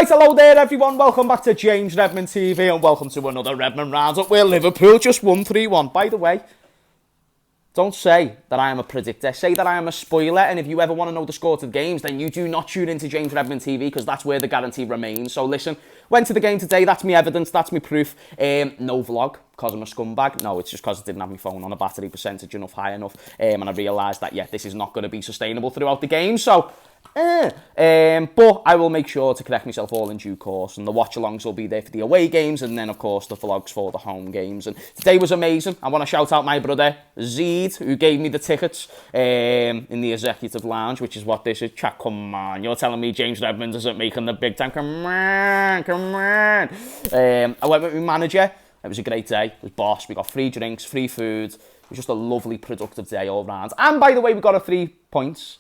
Right, hello there everyone, welcome back to James Redmond TV and welcome to another Redmond Roundup where Liverpool just won 3-1. By the way, don't say that I am a predictor, say that I am a spoiler, and if you ever want to know the score to the games, then you do not tune into James Redmond TV because that's where the guarantee remains. So listen, went to the game today, that's my evidence, that's my proof. No vlog, because I'm a scumbag. No, it's just because I didn't have my phone on a battery percentage high enough, and I realised that, yeah, this is not going to be sustainable throughout the game, so... but I will make sure to correct myself all in due course, and the watch-alongs will be there for the away games, and then of course the vlogs for the home games. And today was amazing. I want to shout out my brother Zeed, who gave me the tickets in the executive lounge, which is what this is. Chat, come on, you're telling me James Redmond isn't making the big time? Come on. I went with my manager. It was a great day. It was boss. We got free drinks, free food. It was just a lovely, productive day all round. And by the way, we got a 3 points.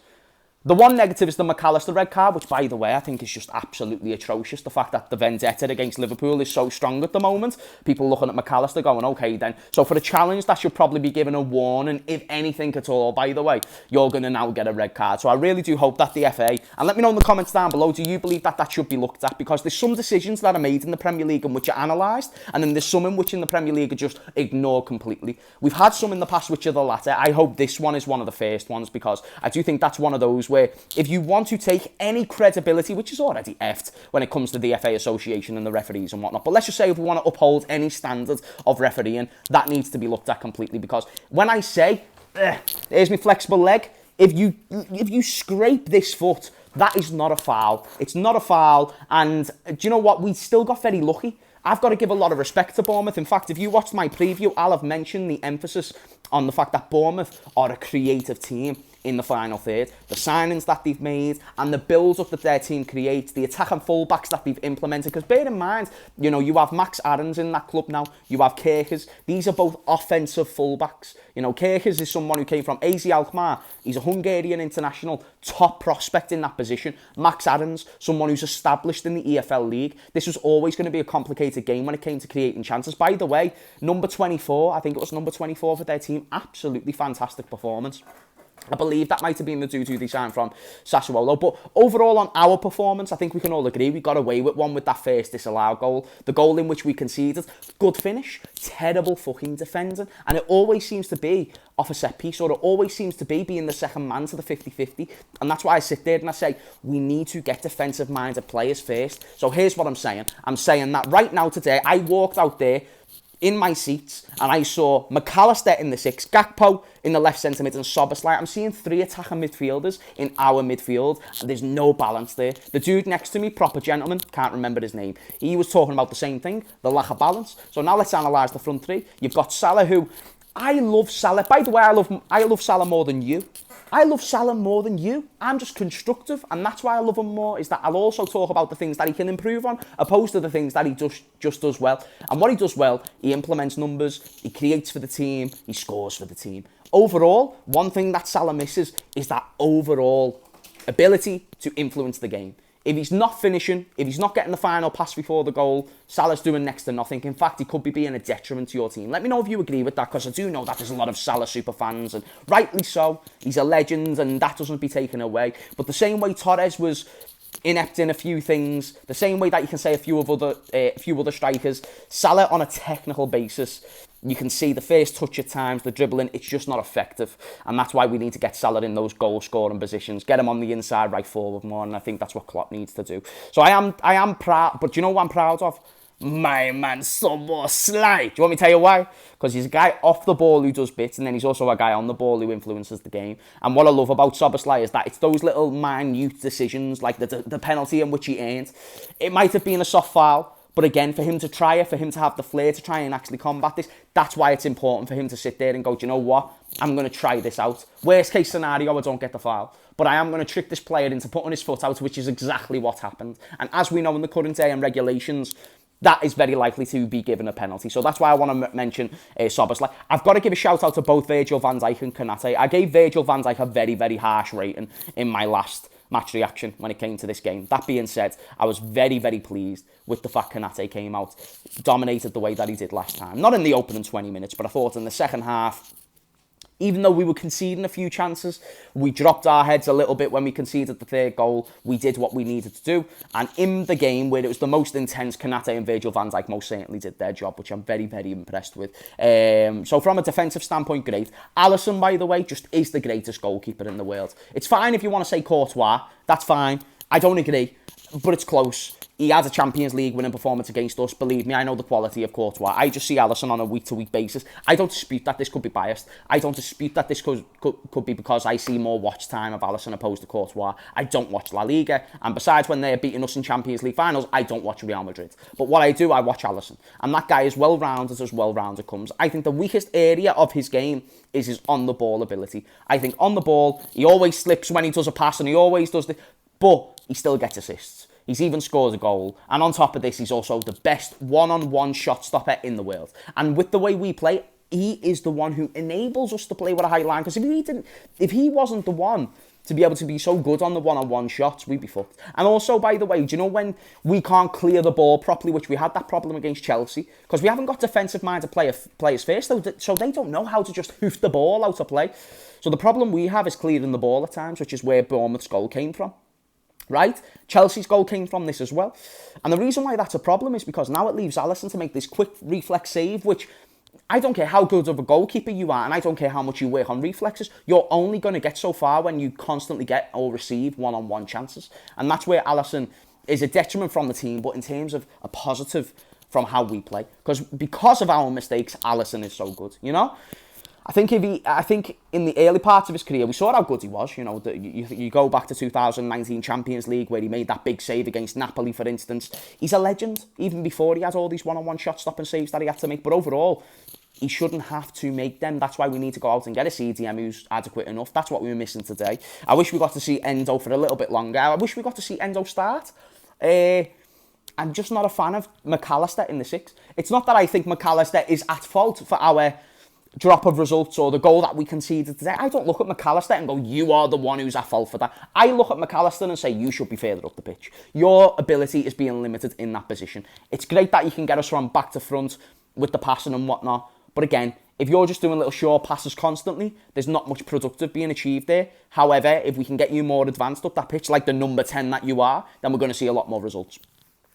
The one negative is the McAllister red card, which, by the way, I think is just absolutely atrocious. The fact that the vendetta against Liverpool is so strong at the moment. People looking at McAllister going, okay, then. So for a challenge, that should probably be given a warning, if anything at all, by the way. You're going to now get a red card. So I really do hope that the FA, and let me know in the comments down below, do you believe that that should be looked at? Because there's some decisions that are made in the Premier League in which are analysed, and then there's some in which in the Premier League are just ignored completely. We've had some in the past which are the latter. I hope this one is one of the first ones, because I do think that's one of those where if you want to take any credibility, which is already effed when it comes to the FA Association and the referees and whatnot, but let's just say if we want to uphold any standard of refereeing, that needs to be looked at completely, because when I say, there's my flexible leg, if you scrape this foot, that is not a foul. It's not a foul, and do you know what? We still got very lucky. I've got to give a lot of respect to Bournemouth. In fact, if you watched my preview, I'll have mentioned the emphasis on the fact that Bournemouth are a creative team in the final third. The signings that they've made and the builds-up that their team creates, the attack and full-backs that they've implemented. Because bear in mind, you know, you have Max Aarons in that club now. You have Kerkers. These are both offensive full-backs. You know, Kerkers is someone who came from AZ Alkmaar. He's a Hungarian international, top prospect in that position. Max Aarons, someone who's established in the EFL League. This was always going to be a complicated game when it came to creating chances. By the way, number 24, I think it was number 24 for their team, absolutely fantastic performance. I believe that might have been the dude who they signed from Sassuolo. But overall on our performance, I think we can all agree we got away with one with that first disallowed goal. The goal in which we conceded. Good finish. Terrible fucking defending. And it always seems to be off a set piece, or it always seems to be being the second man to the 50-50. And that's why I sit there and I say, we need to get defensive-minded players first. So here's what I'm saying. I'm saying that right now today, I walked out there in my seats, and I saw McAllister in the 6, Gakpo in the left centre mid, and Szoboszlai. I'm seeing 3 attacking midfielders in our midfield, and there's no balance there. The dude next to me, proper gentleman, can't remember his name. He was talking about the same thing, the lack of balance. So now let's analyse the front three. You've got Salah, who... I love Salah. By the way, I love Salah more than you. I love Salah more than you. I'm just constructive, and that's why I love him more, is that I'll also talk about the things that he can improve on, opposed to the things that he just does well. And what he does well, he implements numbers, he creates for the team, he scores for the team. Overall, one thing that Salah misses is that overall ability to influence the game. If he's not finishing, if he's not getting the final pass before the goal, Salah's doing next to nothing. In fact, he could be being a detriment to your team. Let me know if you agree with that, because I do know that there's a lot of Salah super fans, and rightly so. He's a legend, and that doesn't be taken away. But the same way Torres was inept in a few things, the same way that you can say a few other strikers, Salah on a technical basis, you can see the first touch at times, the dribbling, it's just not effective. And that's why we need to get Salah in those goal-scoring positions, get him on the inside right forward more, and I think that's what Klopp needs to do. So I am proud, but do you know what I'm proud of? My man, Szoboszlai. Do you want me to tell you why? Because he's a guy off the ball who does bits, and then he's also a guy on the ball who influences the game. And what I love about Szoboszlai is that it's those little minute decisions, like the penalty in which he earned. It might have been a soft foul, but again, for him to try it, for him to have the flair to try and actually combat this, that's why it's important for him to sit there and go, do you know what? I'm going to try this out. Worst case scenario, I don't get the foul. But I am going to trick this player into putting his foot out, which is exactly what happened. And as we know in the current day and regulations, that is very likely to be given a penalty. So that's why I want to mention Szoboszlai. I've got to give a shout out to both Virgil van Dijk and Konate. I gave Virgil van Dijk a very, very harsh rating in my last match reaction when it came to this game. That being said, I was very, very pleased with the fact Konate came out, dominated the way that he did last time. Not in the opening 20 minutes, but I thought in the second half, Even though we were conceding a few chances, we dropped our heads a little bit when we conceded the third goal. We did what we needed to do. And in the game where it was the most intense, Konate and Virgil van Dijk most certainly did their job, which I'm very, very impressed with. So from a defensive standpoint, great. Alisson, by the way, just is the greatest goalkeeper in the world. It's fine if you want to say Courtois. That's fine. I don't agree, but it's close. He had a Champions League winning performance against us. Believe me, I know the quality of Courtois. I just see Allister on a week-to-week basis. I don't dispute that this could be biased. I don't dispute that this could be because I see more watch time of Allister opposed to Courtois. I don't watch La Liga. And besides, when they're beating us in Champions League finals, I don't watch Real Madrid. But what I do, I watch Allister. And that guy is well-rounded as well-rounded comes. I think the weakest area of his game is his on-the-ball ability. I think on the ball, he always slips when he does a pass and he always does but he still gets assists. He's even scored a goal. And on top of this, he's also the best one-on-one shot stopper in the world. And with the way we play, he is the one who enables us to play with a high line. Because if he wasn't the one to be able to be so good on the one-on-one shots, we'd be fucked. And also, by the way, do you know when we can't clear the ball properly, which we had that problem against Chelsea? Because we haven't got defensive-minded players first, so they don't know how to just hoof the ball out of play. So the problem we have is clearing the ball at times, which is where Bournemouth's goal came from. Right? Chelsea's goal came from this as well. And the reason why that's a problem is because now it leaves Allister to make this quick reflex save, which I don't care how good of a goalkeeper you are, and I don't care how much you work on reflexes, you're only going to get so far when you constantly get or receive one-on-one chances. And that's where Allister is a detriment from the team, but in terms of a positive from how we play. Because of our mistakes, Allister is so good, you know? I think in the early parts of his career, we saw how good he was. You know, you go back to 2019 Champions League where he made that big save against Napoli, for instance. He's a legend, even before he had all these one-on-one shot-stopping saves that he had to make. But overall, he shouldn't have to make them. That's why we need to go out and get a CDM who's adequate enough. That's what we were missing today. I wish we got to see Endo for a little bit longer. I wish we got to see Endo start. I'm just not a fan of McAllister in the six. It's not that I think McAllister is at fault for our drop of results or the goal that we conceded today. I don't look at McAllister and go, you are the one who's at fault for that. I look at McAllister and say, you should be further up the pitch. Your ability is being limited in that position. It's great that you can get us from back to front with the passing and whatnot. But again, if you're just doing little short passes constantly, there's not much productive being achieved there. However, if we can get you more advanced up that pitch, like the number 10 that you are, then we're going to see a lot more results.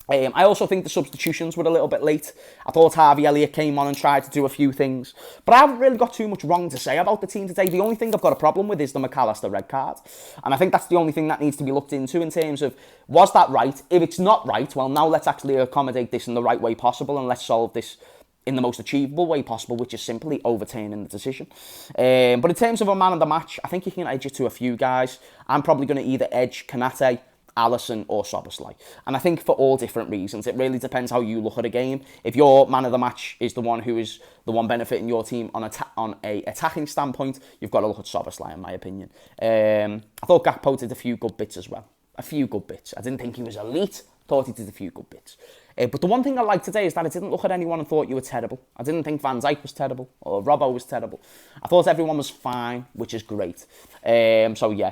I also think the substitutions were a little bit late. I thought Harvey Elliott came on and tried to do a few things. But I haven't really got too much wrong to say about the team today. The only thing I've got a problem with is the McAllister red card. And I think that's the only thing that needs to be looked into in terms of, was that right? If it's not right, well, now let's actually accommodate this in the right way possible and let's solve this in the most achievable way possible, which is simply overturning the decision. But in terms of a man of the match, I think you can edge it to a few guys. I'm probably going to either edge Konate, Alisson or Szoboszlai. And I think for all different reasons. It really depends how you look at a game. If your man of the match is the one who is the one benefiting your team on a attacking standpoint, you've got to look at Szoboszlai, in my opinion. I thought Gakpo did a few good bits as well. A few good bits. I didn't think he was elite. Thought he did a few good bits. But the one thing I liked today is that I didn't look at anyone and thought you were terrible. I didn't think Van Dijk was terrible or Robbo was terrible. I thought everyone was fine, which is great. So yeah.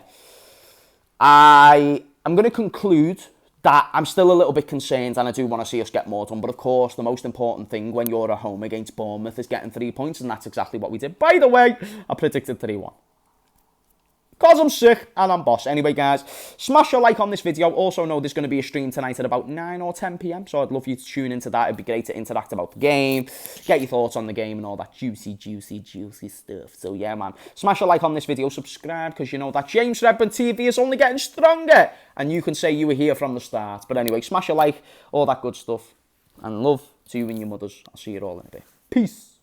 I'm going to conclude that I'm still a little bit concerned and I do want to see us get more done. But of course, the most important thing when you're at home against Bournemouth is getting 3 points, and that's exactly what we did. By the way, I predicted 3-1. Because I'm sick and I'm boss. Anyway, guys, smash a like on this video. Also know there's going to be a stream tonight at about 9 or 10 p.m. So I'd love you to tune into that. It'd be great to interact about the game, get your thoughts on the game and all that juicy stuff. So yeah, man, smash a like on this video. Subscribe, because you know that James Redburn TV is only getting stronger. And you can say you were here from the start. But anyway, smash a like, all that good stuff. And love to you and your mothers. I'll see you all in a bit. Peace.